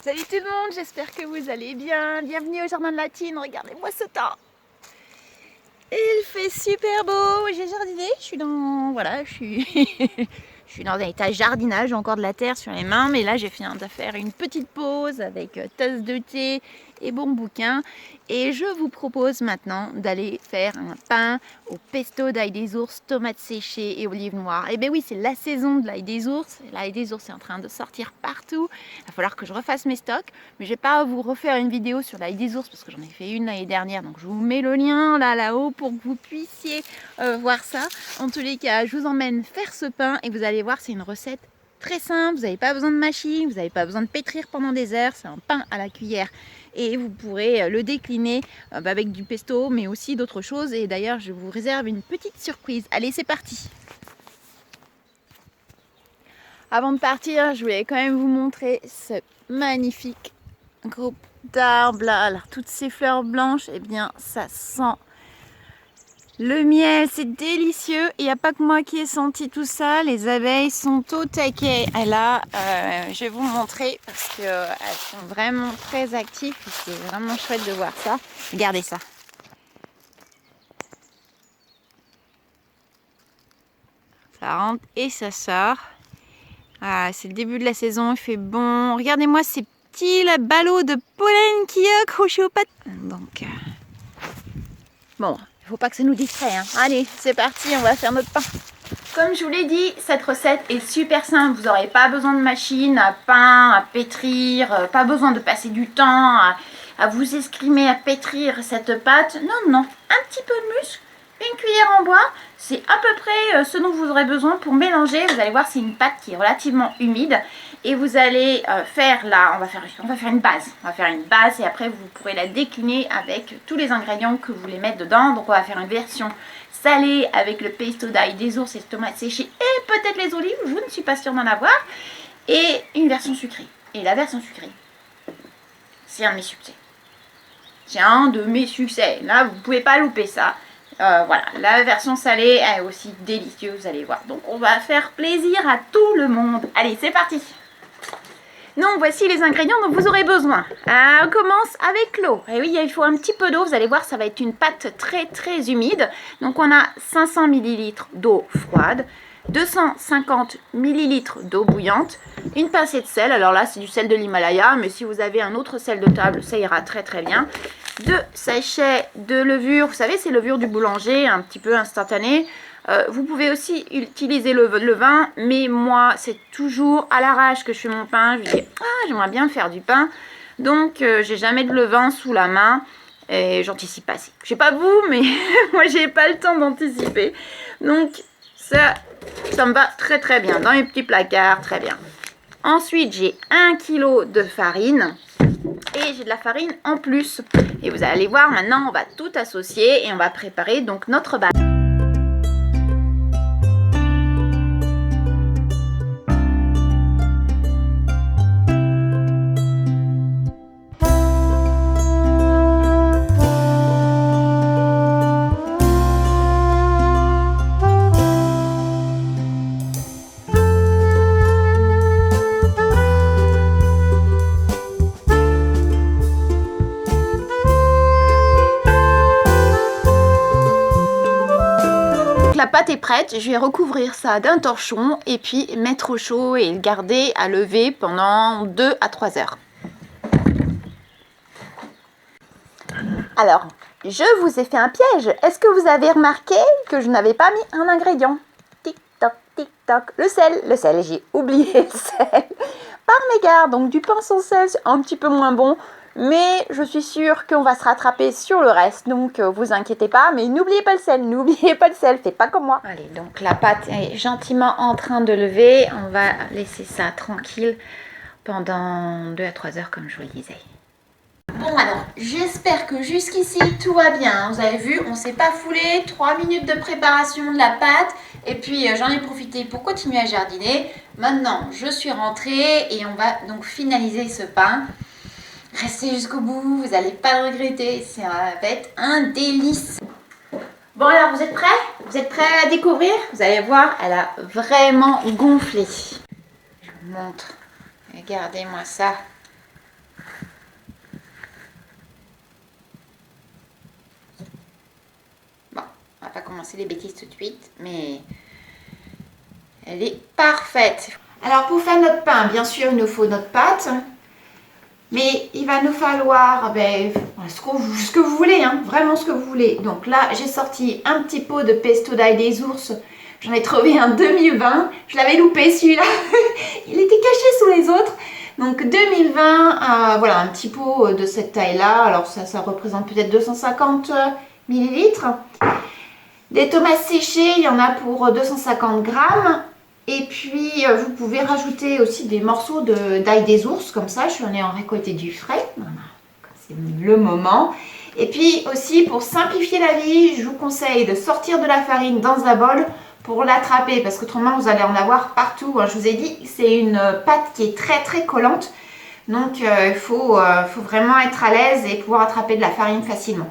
Salut tout le monde, j'espère que vous allez bien. Bienvenue au Jardin de la Tine, regardez-moi ce temps. Il fait super beau, j'ai jardiné, je suis dans... Voilà, je suis... je suis dans un état jardinage, j'ai encore de la terre sur les mains, mais là j'ai fait de faire une petite pause avec tasse de thé et bon bouquin. Et je vous propose maintenant d'aller faire un pain au pesto d'ail des ours, tomates séchées et olives noires. Et bien oui, c'est la saison de l'ail des ours. L'ail des ours est en train de sortir partout. Il va falloir que je refasse mes stocks, mais je vais pas vous refaire une vidéo sur l'ail des ours parce que j'en ai fait une l'année dernière. Donc je vous mets le lien là-haut pour que vous puissiez voir ça. En tous les cas, je vous emmène faire ce pain et vous allez voir, c'est une recette très simple, vous n'avez pas besoin de machine, vous n'avez pas besoin de pétrir pendant des heures, c'est un pain à la cuillère et vous pourrez le décliner avec du pesto mais aussi d'autres choses. Et d'ailleurs je vous réserve une petite surprise. Allez, c'est parti. Avant de partir, je voulais quand même vous montrer ce magnifique groupe d'arbres là. Alors toutes ces fleurs blanches, et bien ça sent le miel, c'est délicieux. Il n'y a pas que moi qui ai senti tout ça. Les abeilles sont au taquet. Et là, je vais vous montrer parce qu'elles sont vraiment très actives. C'est vraiment chouette de voir ça. Regardez ça. Ça rentre et ça sort. Ah, c'est le début de la saison, il fait bon. Regardez-moi ces petits ballots de pollen qui accrochés aux pattes. Donc, bon, il ne faut pas que ça nous distrait. Hein. Allez, c'est parti, on va faire notre pain. Comme je vous l'ai dit, cette recette est super simple. Vous n'aurez pas besoin de machine à pain, à pétrir, pas besoin de passer du temps à vous escrimer à pétrir cette pâte. Non, non, un petit peu de muscle, une cuillère en bois, c'est à peu près ce dont vous aurez besoin pour mélanger. Vous allez voir, c'est une pâte qui est relativement humide. Et vous allez faire là, on va faire une base. On va faire une base et après vous pourrez la décliner avec tous les ingrédients que vous voulez mettre dedans. Donc on va faire une version salée avec le pesto d'ail des ours et les tomates séchées et peut-être les olives, je ne suis pas sûre d'en avoir. Et une version sucrée. Et la version sucrée, c'est un de mes succès. C'est un de mes succès. Là, vous ne pouvez pas louper ça. Voilà, la version salée est aussi délicieuse, vous allez voir. Donc on va faire plaisir à tout le monde. Allez, c'est parti. Donc voici les ingrédients dont vous aurez besoin. On commence avec l'eau. Et oui, il faut un petit peu d'eau, vous allez voir, ça va être une pâte très humide. Donc on a 500 ml d'eau froide, 250 ml d'eau bouillante, une pincée de sel. Alors là, c'est du sel de l'Himalaya, mais si vous avez un autre sel de table, ça ira très bien. 2 sachets de levure, vous savez, c'est levure du boulanger, un petit peu instantanée. Vous pouvez aussi utiliser le vin, mais moi, c'est toujours à l'arrache que je fais mon pain. Je dis, j'aimerais bien faire du pain. Donc, j'ai jamais de levain sous la main et j'anticipe pas assez. Je sais pas vous, mais moi, j'ai pas le temps d'anticiper. Donc, ça me va très bien. Dans mes petits placards, très bien. Ensuite, j'ai 1 kg de farine. Et j'ai de la farine en plus. Et vous allez voir, maintenant, on va tout associer et on va préparer donc notre base. La pâte est prête, je vais recouvrir ça d'un torchon et puis mettre au chaud et le garder à lever pendant 2 à 3 heures. Alors, je vous ai fait un piège. Est-ce que vous avez remarqué que je n'avais pas mis un ingrédient? Tic-toc, tic-toc. Le sel, j'ai oublié le sel. Par mégarde, donc du pain sans sel, c'est un petit peu moins bon. Mais je suis sûre qu'on va se rattraper sur le reste, donc vous inquiétez pas. Mais n'oubliez pas le sel, faites pas comme moi. Allez, donc la pâte est gentiment en train de lever. On va laisser ça tranquille pendant 2 à 3 heures comme je vous le disais. Bon alors, j'espère que jusqu'ici tout va bien. Vous avez vu, on s'est pas foulé, 3 minutes de préparation de la pâte. Et puis j'en ai profité pour continuer à jardiner. Maintenant, je suis rentrée et on va donc finaliser ce pain. Restez jusqu'au bout, vous n'allez pas le regretter, ça va être un délice. Bon alors, vous êtes prêts? Vous êtes prêts à découvrir? Vous allez voir, elle a vraiment gonflé. Je vous montre, regardez-moi ça. commencer les bêtises tout de suite, mais elle est parfaite. Alors pour faire notre pain, bien sûr, il nous faut notre pâte. Mais il va nous falloir ce que vous voulez, hein, vraiment ce que vous voulez. Donc là, j'ai sorti un petit pot de pesto d'ail des ours. J'en ai trouvé un 2020. Je l'avais loupé celui-là. Il était caché sous les autres. Donc 2020, voilà, un petit pot de cette taille-là. Alors ça représente peut-être 250 millilitres. Des tomates séchées, il y en a pour 250 grammes. Et puis, vous pouvez rajouter aussi des morceaux d'ail des ours, comme ça, je ai en récolté du frais. Voilà, c'est le moment. Et puis aussi, pour simplifier la vie, je vous conseille de sortir de la farine dans un bol pour l'attraper, parce qu'autrement, vous allez en avoir partout. Je vous ai dit, c'est une pâte qui est très très collante. Donc, il faut vraiment être à l'aise et pouvoir attraper de la farine facilement.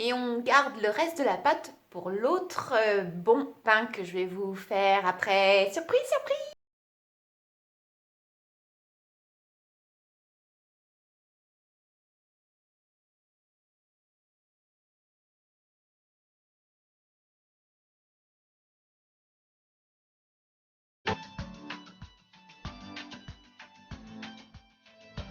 Et on garde le reste de la pâte pour l'autre bon pain que je vais vous faire après. Surprise, surprise!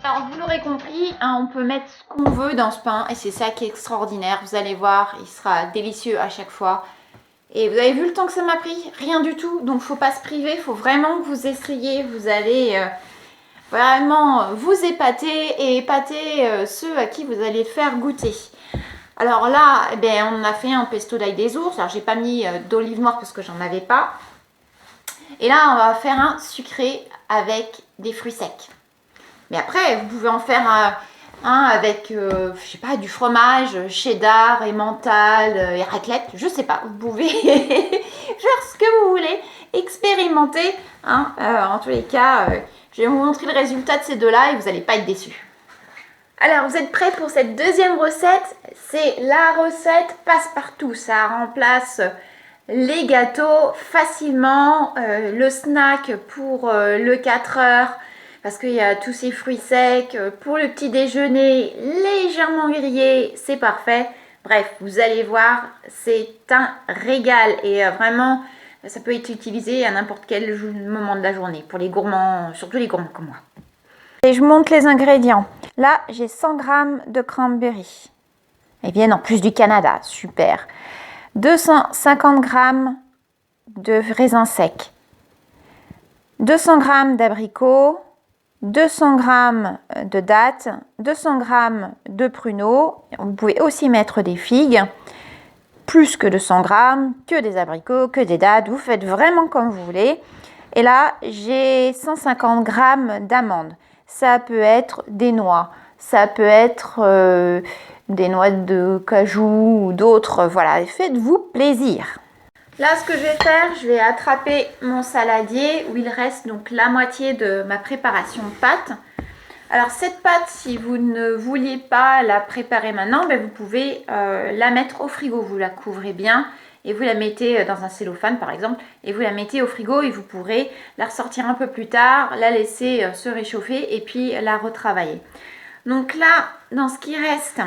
Alors vous l'aurez compris, hein, on peut mettre ce qu'on veut dans ce pain et c'est ça qui est extraordinaire. Vous allez voir, il sera délicieux à chaque fois. Et vous avez vu le temps que ça m'a pris? Rien du tout, donc faut pas se priver, faut vraiment que vous essayiez. Vous allez vraiment vous épater et épater ceux à qui vous allez faire goûter. Alors là, eh bien, on a fait un pesto d'ail des ours. Alors j'ai pas mis d'olive noire parce que j'en avais pas. Et là, on va faire un sucré avec des fruits secs. Mais après, vous pouvez en faire un avec, je sais pas, du fromage, cheddar, emmental, et raclette. Je sais pas, vous pouvez faire ce que vous voulez, expérimenter. Hein. En tous les cas, je vais vous montrer le résultat de ces deux-là et vous n'allez pas être déçus. Alors, vous êtes prêts pour cette deuxième recette? C'est la recette passe-partout. Ça remplace les gâteaux facilement, le snack pour le 4 heures. Parce qu'il y a tous ces fruits secs. Pour le petit déjeuner, légèrement grillé, c'est parfait. Bref, vous allez voir, c'est un régal. Et vraiment, ça peut être utilisé à n'importe quel moment de la journée. Pour les gourmands, surtout les gourmands comme moi. Et je vous montre les ingrédients. Là, j'ai 100 g de cranberry. Ils viennent en plus du Canada, super. 250 g de raisins secs. 200 g d'abricots. 200 g de dattes, 200 g de pruneaux, vous pouvez aussi mettre des figues, plus que 200 g, que des abricots, que des dattes, vous faites vraiment comme vous voulez. Et là, j'ai 150 g d'amandes, ça peut être des noix, ça peut être des noix de cajou ou d'autres, voilà, faites-vous plaisir. Là, ce que je vais faire, je vais attraper mon saladier où il reste donc la moitié de ma préparation de pâte. Alors cette pâte, si vous ne vouliez pas la préparer maintenant, ben, vous pouvez la mettre au frigo. Vous la couvrez bien et vous la mettez dans un cellophane par exemple et vous la mettez au frigo et vous pourrez la ressortir un peu plus tard, la laisser se réchauffer et puis la retravailler. Donc là, dans ce qui reste,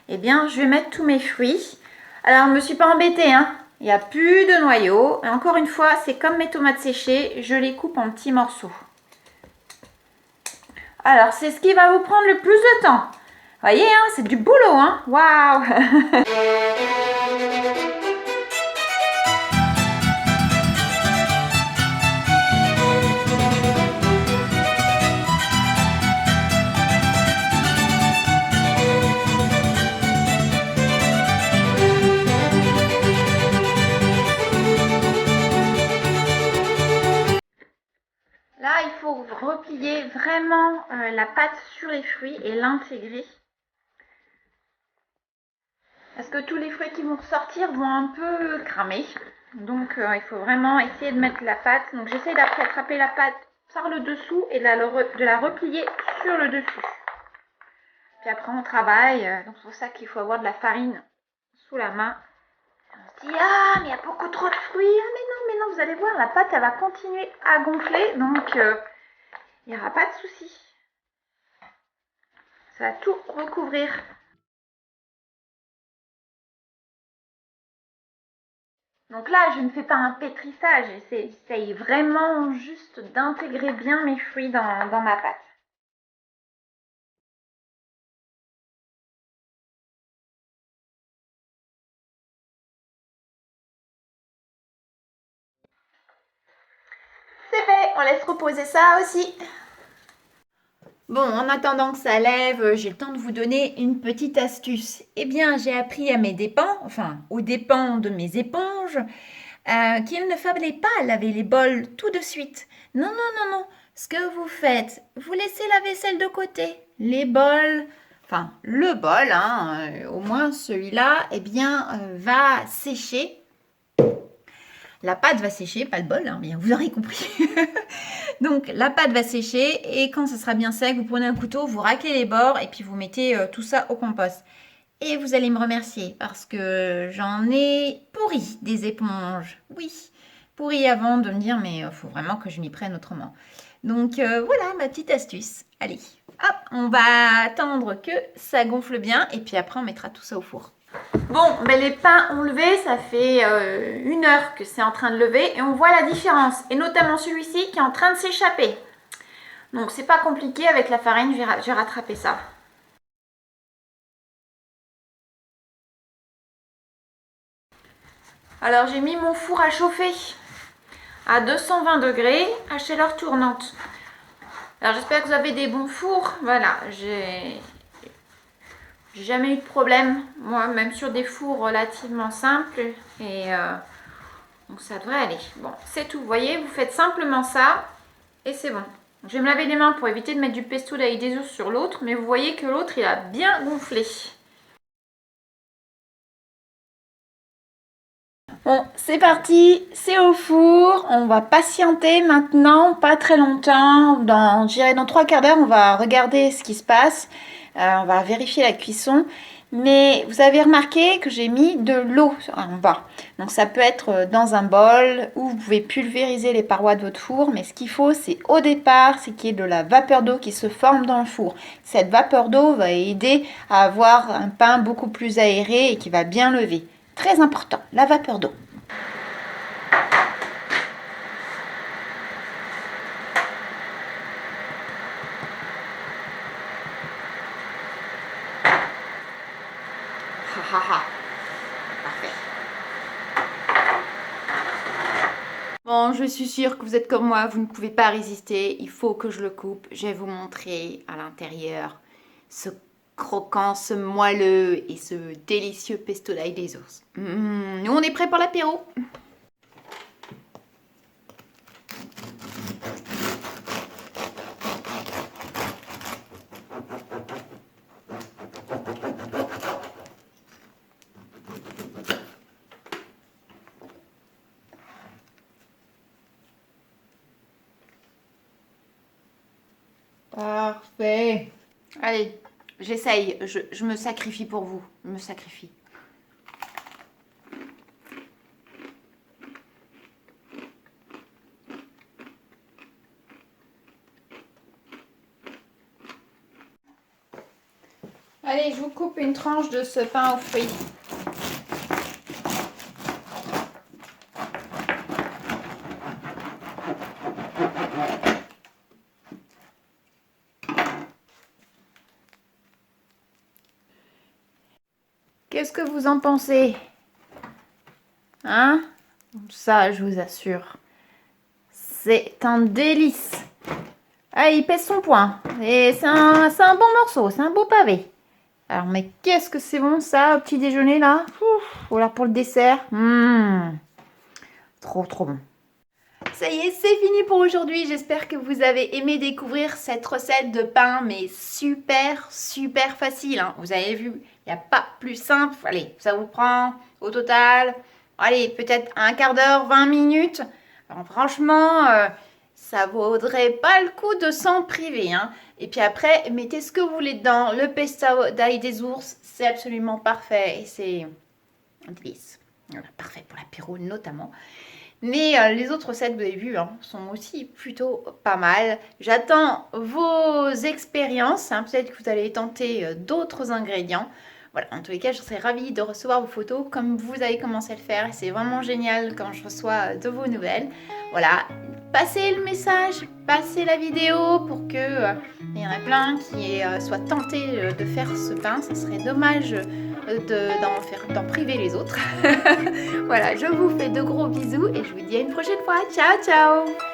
eh bien, je vais mettre tous mes fruits. Alors, je ne me suis pas embêtée, hein. Il n'y a plus de noyaux. Et encore une fois, c'est comme mes tomates séchées, je les coupe en petits morceaux. Alors, c'est ce qui va vous prendre le plus de temps. Vous voyez, hein, c'est du boulot, hein. Waouh. Là, il faut replier vraiment la pâte sur les fruits et l'intégrer. Parce que tous les fruits qui vont ressortir vont un peu cramer. Donc, il faut vraiment essayer de mettre la pâte. Donc, j'essaie d'attraper la pâte par le dessous et de la replier sur le dessus. Puis après, on travaille. Donc, c'est pour ça qu'il faut avoir de la farine sous la main. On se dit, ah, mais il y a beaucoup trop de fruits. Ah, mais non, vous allez voir, la pâte, elle va continuer à gonfler. Donc, il n'y aura pas de souci. Ça va tout recouvrir. Donc là, je ne fais pas un pétrissage. J'essaye vraiment juste d'intégrer bien mes fruits dans ma pâte. C'est fait, on laisse reposer ça aussi. Bon, en attendant que ça lève, j'ai le temps de vous donner une petite astuce. Eh bien, j'ai appris à mes dépens, enfin aux dépens de mes éponges, qu'il ne fallait pas laver les bols tout de suite. Non, non, non, non. Ce que vous faites, vous laissez la vaisselle de côté. Les bols, enfin le bol, hein, au moins celui-là, eh bien, va sécher. La pâte va sécher, pas le bol, hein, bien vous aurez compris. Donc la pâte va sécher et quand ça sera bien sec, vous prenez un couteau, vous raclez les bords et puis vous mettez tout ça au compost. Et vous allez me remercier parce que j'en ai pourri des éponges. Oui, pourri avant de me dire mais il faut vraiment que je m'y prenne autrement. Donc voilà ma petite astuce. Allez, hop, on va attendre que ça gonfle bien et puis après on mettra tout ça au four. Bon, ben les pains ont levé, ça fait 1 heure que c'est en train de lever et on voit la différence. Et notamment celui-ci qui est en train de s'échapper. Donc c'est pas compliqué, avec la farine, je vais rattraper ça. Alors j'ai mis mon four à chauffer à 220 degrés à chaleur tournante. Alors j'espère que vous avez des bons fours. Voilà, j'ai jamais eu de problème. Moi, même sur des fours relativement simples. Et donc ça devrait aller. Bon, c'est tout. Vous voyez, vous faites simplement ça et c'est bon. Je vais me laver les mains pour éviter de mettre du pesto d'ail des ours sur l'autre. Mais vous voyez que l'autre, il a bien gonflé. Bon, c'est parti, c'est au four. On va patienter maintenant, pas très longtemps. Je dirais dans 3/4 d'heure, on va regarder ce qui se passe. On va vérifier la cuisson. Mais vous avez remarqué que j'ai mis de l'eau en bas. Donc ça peut être dans un bol ou vous pouvez pulvériser les parois de votre four. Mais ce qu'il faut, c'est au départ, c'est qu'il y ait de la vapeur d'eau qui se forme dans le four. Cette vapeur d'eau va aider à avoir un pain beaucoup plus aéré et qui va bien lever. Très important, la vapeur d'eau. Parfait. Bon, je suis sûre que vous êtes comme moi, vous ne pouvez pas résister. Il faut que je le coupe. Je vais vous montrer à l'intérieur ce croquant, ce moelleux et ce délicieux pesto d'ail des ours. Nous, on est prêts pour l'apéro. Parfait. Allez, j'essaye. Je me sacrifie pour vous. Je me sacrifie. Allez, je vous coupe une tranche de ce pain aux fruits. Qu'est-ce que vous en pensez? Hein? Ça, je vous assure, c'est un délice. Ah, il pèse son poids. Et c'est un bon morceau, c'est un beau pavé. Alors, mais qu'est-ce que c'est bon ça, au petit déjeuner là? Voilà pour le dessert. Trop, trop bon. Ça y est, c'est fini pour aujourd'hui. J'espère que vous avez aimé découvrir cette recette de pain, mais super, super facile. Hein. Vous avez vu, il n'y a pas plus simple. Allez, ça vous prend au total, allez, peut-être 1/4 d'heure, 20 minutes. Alors, franchement, ça vaudrait pas le coup de s'en priver. Hein. Et puis après, mettez ce que vous voulez dedans. Le pesto d'ail des ours, c'est absolument parfait et c'est un délice. Voilà, parfait pour l'apéro notamment. Mais les autres recettes, vous avez vu, hein, sont aussi plutôt pas mal. J'attends vos expériences. Hein, peut-être que vous allez tenter d'autres ingrédients. Voilà, en tous les cas, je serais ravie de recevoir vos photos comme vous avez commencé à le faire. Et c'est vraiment génial quand je reçois de vos nouvelles. Voilà, passez le message, passez la vidéo pour que il y en a plein qui soient tentés de faire ce pain. Ça serait dommage d'en priver les autres. Voilà, je vous fais de gros bisous et je vous dis à une prochaine fois. Ciao, ciao!